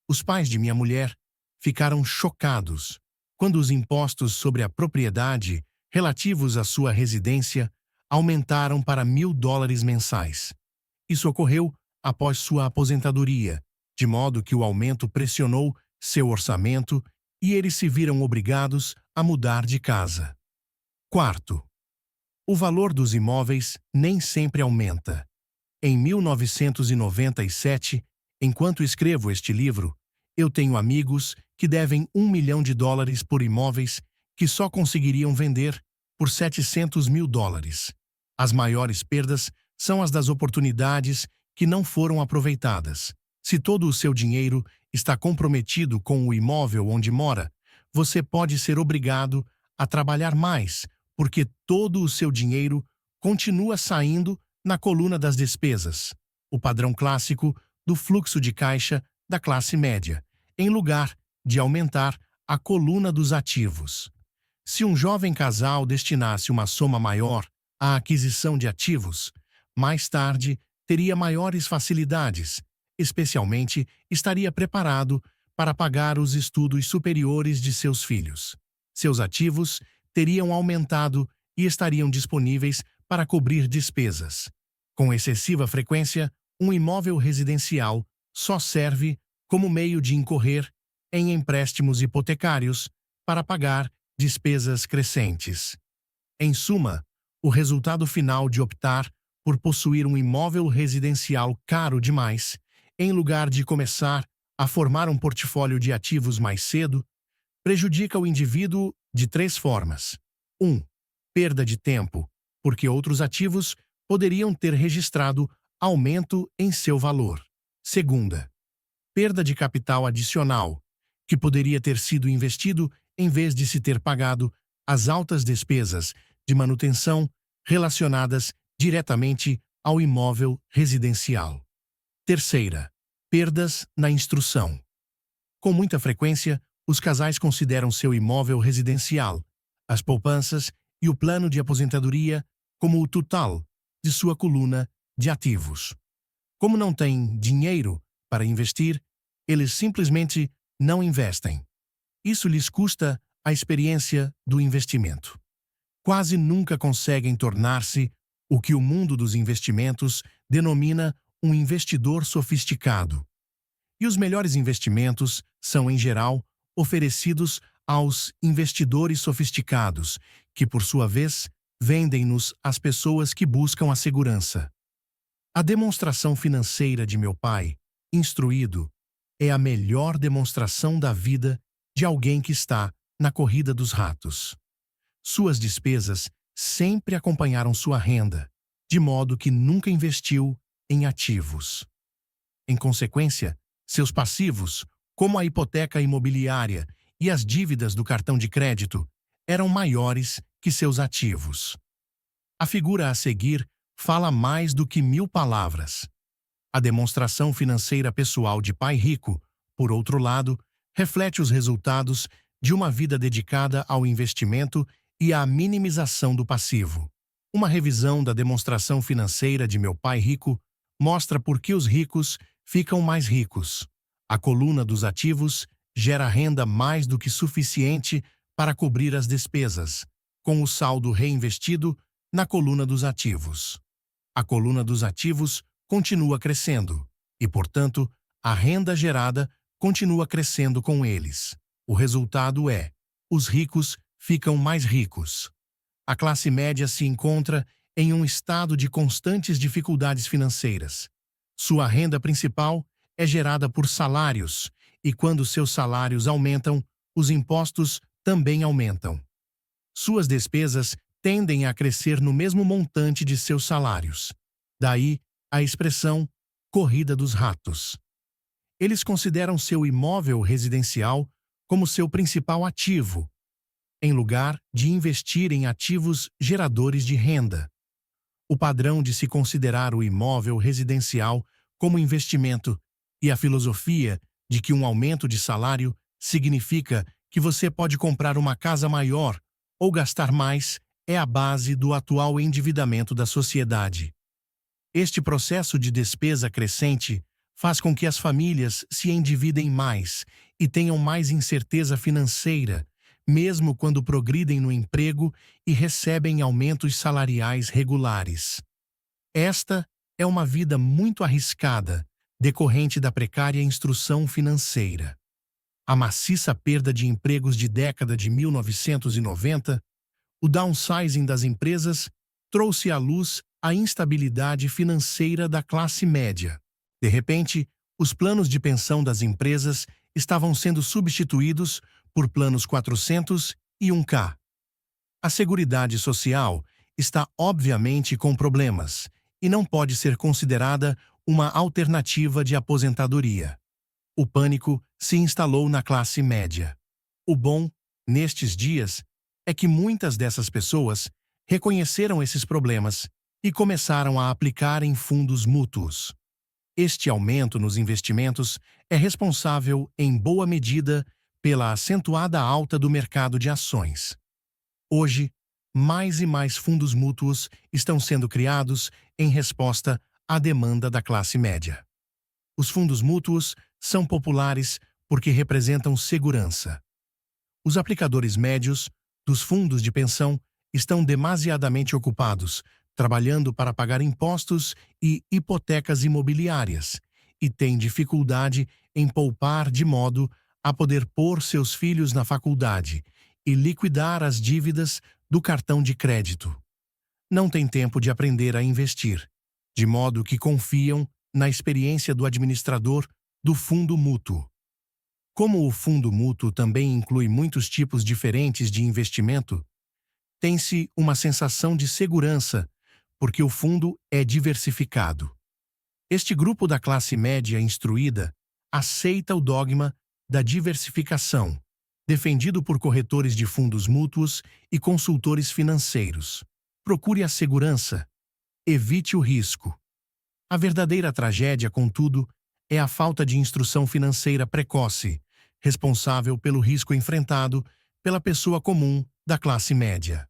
Os pais de minha mulher ficaram chocados quando os impostos sobre a propriedade relativos à sua residência aumentaram para $1.000 mensais. Isso ocorreu após sua aposentadoria, de modo que o aumento pressionou seu orçamento e eles se viram obrigados a mudar de casa. Quarto, o valor dos imóveis nem sempre aumenta. Em 1997, enquanto escrevo este livro, eu tenho amigos que devem $1 milhão por imóveis que só conseguiriam vender por $700 mil. As maiores perdas são as das oportunidades que não foram aproveitadas. Se todo o seu dinheiro está comprometido com o imóvel onde mora, você pode ser obrigado a trabalhar mais, porque todo o seu dinheiro continua saindo na coluna das despesas, o padrão clássico do fluxo de caixa da classe média, em lugar de aumentar a coluna dos ativos. Se um jovem casal destinasse uma soma maior à aquisição de ativos, mais tarde teria maiores facilidades, especialmente estaria preparado para pagar os estudos superiores de seus filhos. Seus ativos teriam aumentado e estariam disponíveis para cobrir despesas. Com excessiva frequência, um imóvel residencial só serve como meio de incorrer em empréstimos hipotecários para pagar despesas crescentes. Em suma, o resultado final de optar por possuir um imóvel residencial caro demais, em lugar de começar a formar um portfólio de ativos mais cedo, prejudica o indivíduo de 3 formas. 1. Perda de tempo, porque outros ativos poderiam ter registrado aumento em seu valor. 2. Perda de capital adicional, que poderia ter sido investido em vez de se ter pagado as altas despesas de manutenção relacionadas diretamente ao imóvel residencial. 3. Perdas na instrução. Com muita frequência, os casais consideram seu imóvel residencial, as poupanças e o plano de aposentadoria como o total de sua coluna de ativos. Como não têm dinheiro para investir, eles simplesmente não investem. Isso lhes custa a experiência do investimento. Quase nunca conseguem tornar-se o que o mundo dos investimentos denomina um investidor sofisticado. E os melhores investimentos são, em geral, oferecidos aos investidores sofisticados, que, por sua vez, vendem-nos às pessoas que buscam a segurança. A demonstração financeira de meu pai, instruído, é a melhor demonstração da vida de alguém que está na corrida dos ratos. Suas despesas sempre acompanharam sua renda, de modo que nunca investiu em ativos. Em consequência, seus passivos, como a hipoteca imobiliária e as dívidas do cartão de crédito, eram maiores que seus ativos. A figura a seguir fala mais do que 1000 palavras. A demonstração financeira pessoal de pai rico, por outro lado, reflete os resultados de uma vida dedicada ao investimento e à minimização do passivo. Uma revisão da demonstração financeira de meu pai rico mostra por que os ricos ficam mais ricos. A coluna dos ativos gera renda mais do que suficiente para cobrir as despesas, com o saldo reinvestido na coluna dos ativos. A coluna dos ativos continua crescendo e, portanto, a renda gerada continua crescendo com eles. O resultado é: os ricos ficam mais ricos. A classe média se encontra em um estado de constantes dificuldades financeiras. Sua renda principal é gerada por salários, e quando seus salários aumentam, os impostos também aumentam. Suas despesas tendem a crescer no mesmo montante de seus salários. Daí a expressão corrida dos ratos. Eles consideram seu imóvel residencial como seu principal ativo, em lugar de investir em ativos geradores de renda. O padrão de se considerar o imóvel residencial como investimento e a filosofia de que um aumento de salário significa que você pode comprar uma casa maior ou gastar mais é a base do atual endividamento da sociedade. Este processo de despesa crescente faz com que as famílias se endividem mais e tenham mais incerteza financeira, mesmo quando progridem no emprego e recebem aumentos salariais regulares. Esta é uma vida muito arriscada, decorrente da precária instrução financeira. A maciça perda de empregos de década de 1990, o downsizing das empresas, trouxe à luz a instabilidade financeira da classe média. De repente, os planos de pensão das empresas estavam sendo substituídos por planos 400 e 1K. A Seguridade Social está obviamente com problemas e não pode ser considerada uma alternativa de aposentadoria. O pânico se instalou na classe média. O bom, nestes dias, é que muitas dessas pessoas reconheceram esses problemas e começaram a aplicar em fundos mútuos. Este aumento nos investimentos é responsável, em boa medida, pela acentuada alta do mercado de ações. Hoje, mais e mais fundos mútuos estão sendo criados em resposta à demanda da classe média. Os fundos mútuos são populares porque representam segurança. Os aplicadores médios dos fundos de pensão estão demasiadamente ocupados, trabalhando para pagar impostos e hipotecas imobiliárias, e têm dificuldade em poupar de modo a poder pôr seus filhos na faculdade e liquidar as dívidas do cartão de crédito. Não têm tempo de aprender a investir, de modo que confiam na experiência do administrador do fundo mútuo. Como o fundo mútuo também inclui muitos tipos diferentes de investimento, tem-se uma sensação de segurança, porque o fundo é diversificado. Este grupo da classe média instruída aceita o dogma da diversificação, defendido por corretores de fundos mútuos e consultores financeiros. Procure a segurança, evite o risco. A verdadeira tragédia, contudo, é a falta de instrução financeira precoce, responsável pelo risco enfrentado pela pessoa comum da classe média.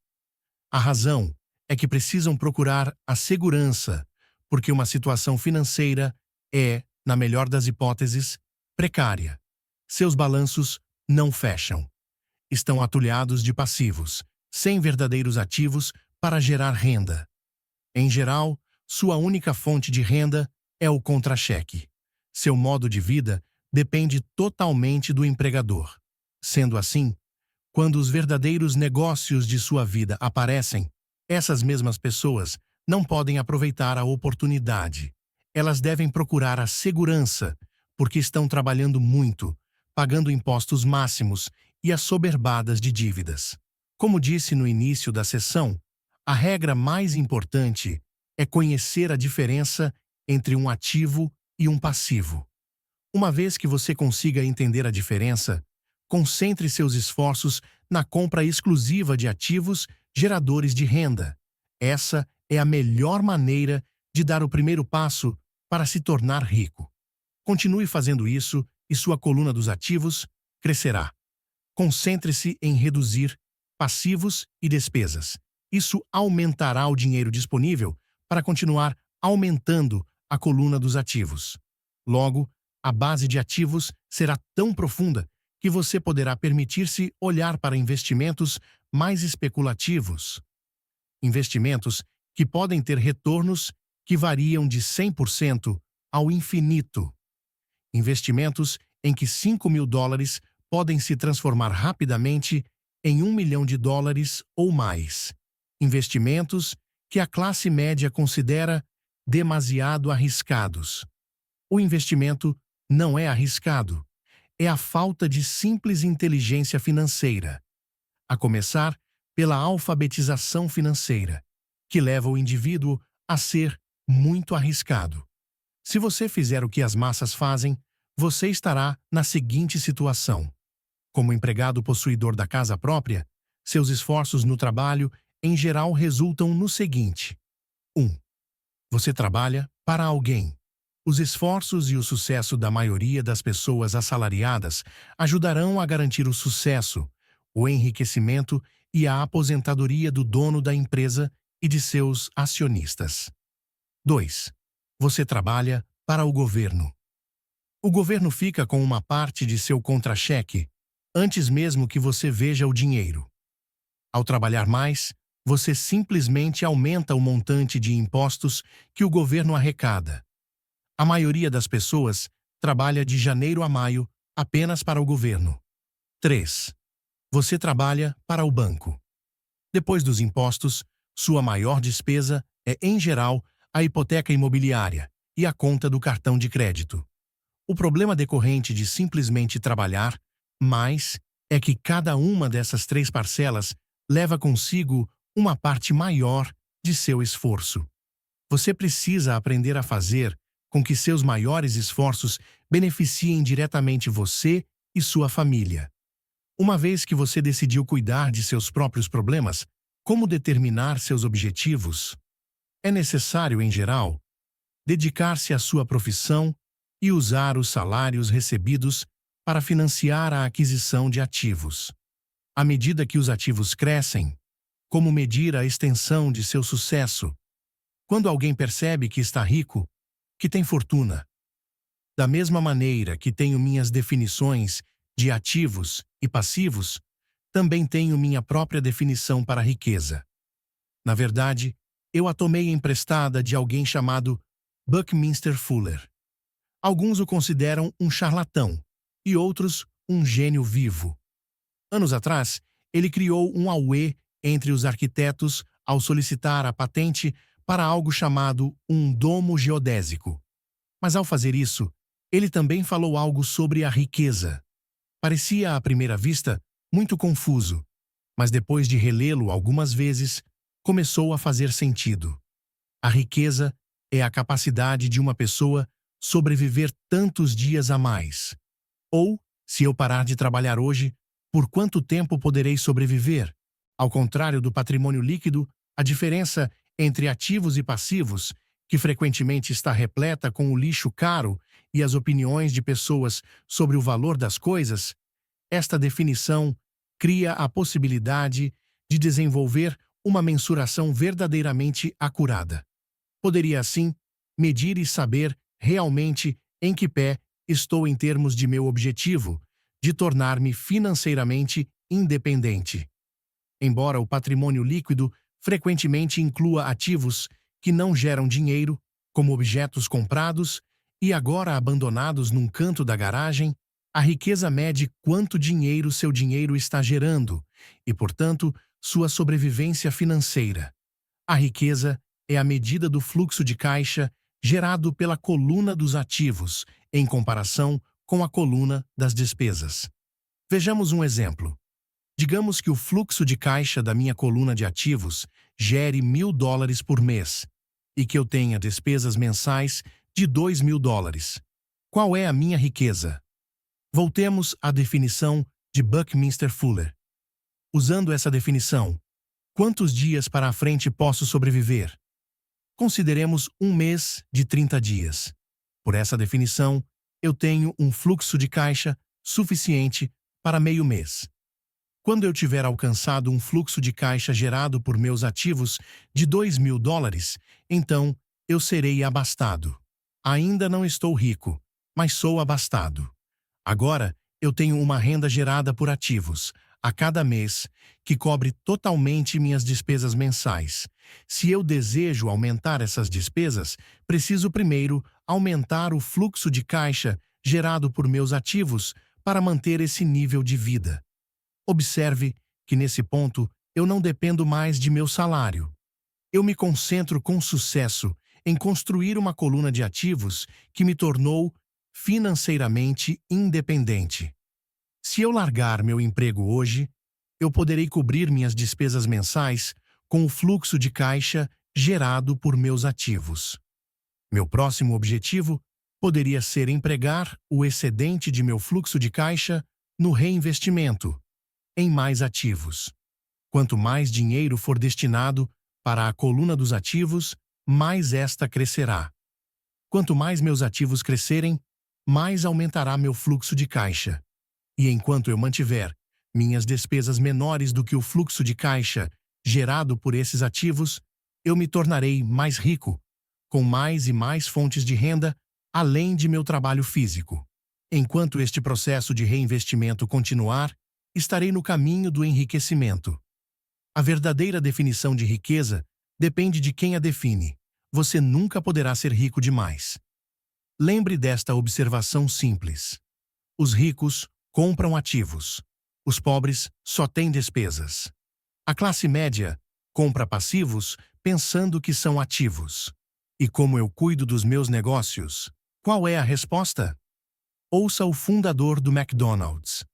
A razão é que precisam procurar a segurança, porque uma situação financeira é, na melhor das hipóteses, precária. Seus balanços não fecham. Estão atulhados de passivos, sem verdadeiros ativos para gerar renda. Em geral, sua única fonte de renda é o contra-cheque. Seu modo de vida depende totalmente do empregador. Sendo assim, quando os verdadeiros negócios de sua vida aparecem, essas mesmas pessoas não podem aproveitar a oportunidade. Elas devem procurar a segurança, porque estão trabalhando muito, pagando impostos máximos e assoberbadas de dívidas. Como disse no início da sessão, a regra mais importante é conhecer a diferença entre um ativo e um passivo. Uma vez que você consiga entender a diferença, concentre seus esforços na compra exclusiva de ativos geradores de renda. Essa é a melhor maneira de dar o primeiro passo para se tornar rico. Continue fazendo isso e sua coluna dos ativos crescerá. Concentre-se em reduzir passivos e despesas. Isso aumentará o dinheiro disponível para continuar aumentando a coluna dos ativos. Logo, a base de ativos será tão profunda que você poderá permitir-se olhar para investimentos mais especulativos. Investimentos que podem ter retornos que variam de 100% ao infinito. Investimentos em que $5.000 podem se transformar rapidamente em $1 milhão ou mais. Investimentos que a classe média considera demasiado arriscados. O investimento não é arriscado, é a falta de simples inteligência financeira, a começar pela alfabetização financeira, que leva o indivíduo a ser muito arriscado. Se você fizer o que as massas fazem, você estará na seguinte situação. Como empregado possuidor da casa própria, seus esforços no trabalho, em geral, resultam no seguinte: 1. Você trabalha para alguém. Os esforços e o sucesso da maioria das pessoas assalariadas ajudarão a garantir o sucesso, o enriquecimento e a aposentadoria do dono da empresa e de seus acionistas. 2. Você trabalha para o governo. O governo fica com uma parte de seu contra-cheque antes mesmo que você veja o dinheiro. Ao trabalhar mais, você simplesmente aumenta o montante de impostos que o governo arrecada. A maioria das pessoas trabalha de janeiro a maio apenas para o governo. 3. Você trabalha para o banco. Depois dos impostos, sua maior despesa é, em geral, a hipoteca imobiliária e a conta do cartão de crédito. O problema decorrente de simplesmente trabalhar mais é que cada uma dessas 3 parcelas leva consigo uma parte maior de seu esforço. Você precisa aprender a fazer com que seus maiores esforços beneficiem diretamente você e sua família. Uma vez que você decidiu cuidar de seus próprios problemas, como determinar seus objetivos? É necessário, em geral, dedicar-se à sua profissão e usar os salários recebidos para financiar a aquisição de ativos. À medida que os ativos crescem, como medir a extensão de seu sucesso? Quando alguém percebe que está rico, que tem fortuna. Da mesma maneira que tenho minhas definições de ativos e passivos, também tenho minha própria definição para a riqueza. Na verdade, eu a tomei emprestada de alguém chamado Buckminster Fuller. Alguns o consideram um charlatão e outros um gênio vivo. Anos atrás, ele criou um auê entre os arquitetos ao solicitar a patente para algo chamado um domo geodésico. Mas ao fazer isso, ele também falou algo sobre a riqueza. Parecia, à primeira vista, muito confuso, mas depois de relê-lo algumas vezes, começou a fazer sentido. A riqueza é a capacidade de uma pessoa sobreviver tantos dias a mais. Ou, se eu parar de trabalhar hoje, por quanto tempo poderei sobreviver? Ao contrário do patrimônio líquido, a diferença entre ativos e passivos, que frequentemente está repleta com o lixo caro e as opiniões de pessoas sobre o valor das coisas, esta definição cria a possibilidade de desenvolver uma mensuração verdadeiramente acurada. Poderia, assim, medir e saber realmente em que pé estou em termos de meu objetivo, de tornar-me financeiramente independente. Embora o patrimônio líquido frequentemente inclua ativos que não geram dinheiro, como objetos comprados e agora abandonados num canto da garagem, a riqueza mede quanto dinheiro seu dinheiro está gerando e, portanto, sua sobrevivência financeira. A riqueza é a medida do fluxo de caixa gerado pela coluna dos ativos, em comparação com a coluna das despesas. Vejamos um exemplo. Digamos que o fluxo de caixa da minha coluna de ativos gere $1.000 por mês e que eu tenha despesas mensais de $2.000. Qual é a minha riqueza? Voltemos à definição de Buckminster Fuller. Usando essa definição, quantos dias para a frente posso sobreviver? Consideremos um mês de 30 dias. Por essa definição, eu tenho um fluxo de caixa suficiente para meio mês. Quando eu tiver alcançado um fluxo de caixa gerado por meus ativos de $2.000, então eu serei abastado. Ainda não estou rico, mas sou abastado. Agora, eu tenho uma renda gerada por ativos, a cada mês, que cobre totalmente minhas despesas mensais. Se eu desejo aumentar essas despesas, preciso primeiro aumentar o fluxo de caixa gerado por meus ativos para manter esse nível de vida. Observe que, nesse ponto, eu não dependo mais de meu salário. Eu me concentro com sucesso em construir uma coluna de ativos que me tornou financeiramente independente. Se eu largar meu emprego hoje, eu poderei cobrir minhas despesas mensais com o fluxo de caixa gerado por meus ativos. Meu próximo objetivo Poderia ser empregar o excedente de meu fluxo de caixa no reinvestimento, em mais ativos. Quanto mais dinheiro for destinado para a coluna dos ativos, mais esta crescerá. Quanto mais meus ativos crescerem, mais aumentará meu fluxo de caixa. E enquanto eu mantiver minhas despesas menores do que o fluxo de caixa gerado por esses ativos, eu me tornarei mais rico, com mais e mais fontes de renda, além de meu trabalho físico. Enquanto este processo de reinvestimento continuar, estarei no caminho do enriquecimento. A verdadeira definição de riqueza depende de quem a define. Você nunca poderá ser rico demais. Lembre desta observação simples. Os ricos compram ativos. Os pobres só têm despesas. A classe média compra passivos pensando que são ativos. E como eu cuido dos meus negócios? Qual é a resposta? Ouça o fundador do McDonald's.